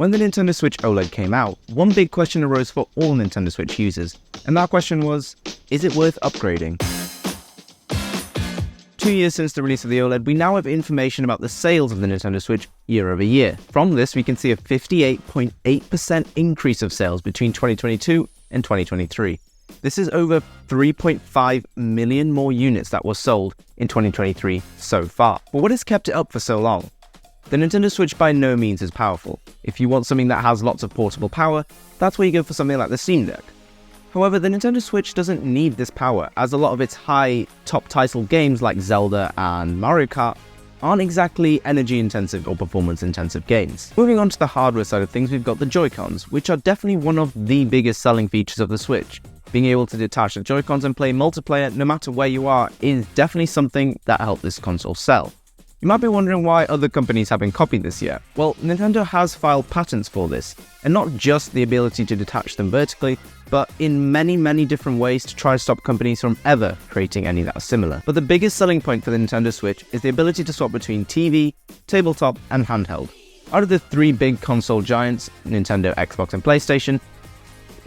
When the Nintendo Switch OLED came out, one big question arose for all Nintendo Switch users, and that question was, is it worth upgrading? 2 years since the release of the OLED, we now have information about the sales of the Nintendo Switch year over year. From this, we can see a 58.8% increase of sales between 2022 and 2023. This is over 3.5 million more units that were sold in 2023 so far. But what has kept it up for so long? The Nintendo Switch by no means is powerful. If you want something that has lots of portable power, that's where you go for something like the Steam Deck. However, the Nintendo Switch doesn't need this power, as a lot of its high top title games like Zelda and Mario Kart aren't exactly energy intensive or performance intensive games. Moving on to the hardware side of things, we've got the Joy-Cons, which are definitely one of the biggest selling features of the Switch. Being able to detach the Joy-Cons and play multiplayer no matter where you are is definitely something that helped this console sell. You might be wondering why other companies haven't copied this yet. Well, Nintendo has filed patents for this, and not just the ability to detach them vertically, but in many different ways to try to stop companies from ever creating any that are similar. But the biggest selling point for the Nintendo Switch is the ability to swap between TV, tabletop, and handheld. Out of the three big console giants, Nintendo, Xbox, and PlayStation,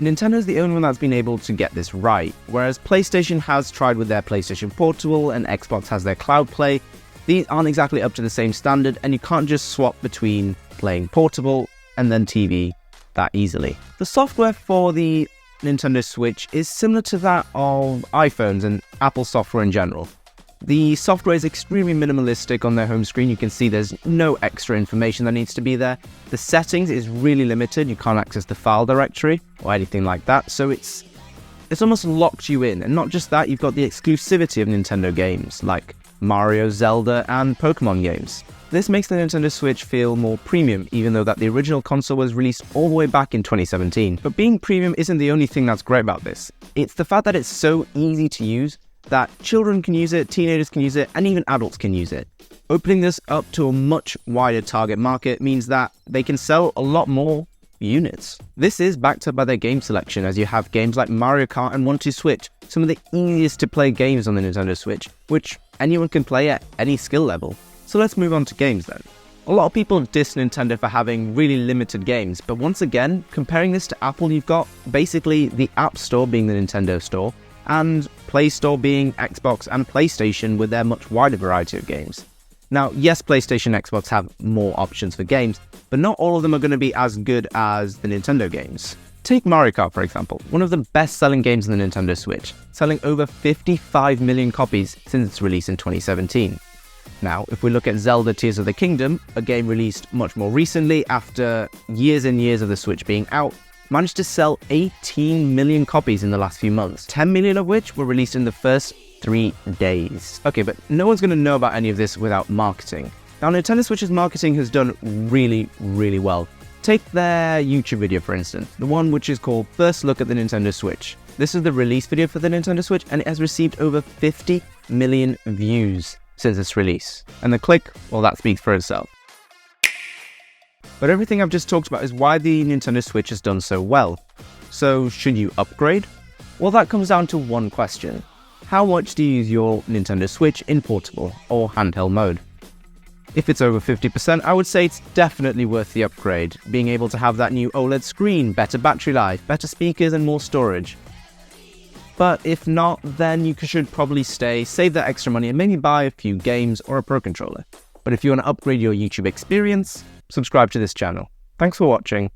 Nintendo is the only one that's been able to get this right, whereas PlayStation has tried with their PlayStation Portable and Xbox has their Cloud Play. These aren't exactly up to the same standard, and you can't just swap between playing portable and then TV that easily. The software for the Nintendo Switch is similar to that of iPhones and Apple software in general. The software is extremely minimalistic on their home screen. You can see there's no extra information that needs to be there. The settings is really limited. You can't access the file directory or anything like that, so it's almost locked you in. And not just that, you've got the exclusivity of Nintendo games like Mario, Zelda, and Pokemon games. This makes the Nintendo Switch feel more premium, even though that the original console was released all the way back in 2017. But being premium isn't the only thing that's great about this. It's the fact that it's so easy to use that children can use it, teenagers can use it, and even adults can use it. Opening this up to a much wider target market means that they can sell a lot more units. This is backed up by their game selection, as you have games like Mario Kart and 1-2-Switch, some of the easiest to play games on the Nintendo Switch, which anyone can play at any skill level. So let's move on to games then. A lot of people diss Nintendo for having really limited games, but once again, comparing this to Apple, you've got basically the App Store being the Nintendo Store, and Play Store being Xbox and PlayStation with their much wider variety of games. Now, yes, PlayStation and Xbox have more options for games, but not all of them are going to be as good as the Nintendo games. Take Mario Kart, for example, one of the best-selling games on the Nintendo Switch, selling over 55 million copies since its release in 2017. Now, if we look at Zelda Tears of the Kingdom, a game released much more recently after years and years of the Switch being out, managed to sell 18 million copies in the last few months, 10 million of which were released in the first 3 days. Okay, but no one's going to know about any of this without marketing. Now, Nintendo Switch's marketing has done really well. Take their YouTube video, for instance, the one which is called First Look at the Nintendo Switch. This is the release video for the Nintendo Switch, and it has received over 50 million views since its release. And the click, well, that speaks for itself. But everything I've just talked about is why the Nintendo Switch has done so well. So, should you upgrade? Well, that comes down to one question. How much do you use your Nintendo Switch in portable or handheld mode? If it's over 50%, I would say it's definitely worth the upgrade, being able to have that new OLED screen, better battery life, better speakers, and more storage. But if not, then you should probably save that extra money and maybe buy a few games or a Pro Controller. But if you want to upgrade your YouTube experience, subscribe to this channel. Thanks for watching.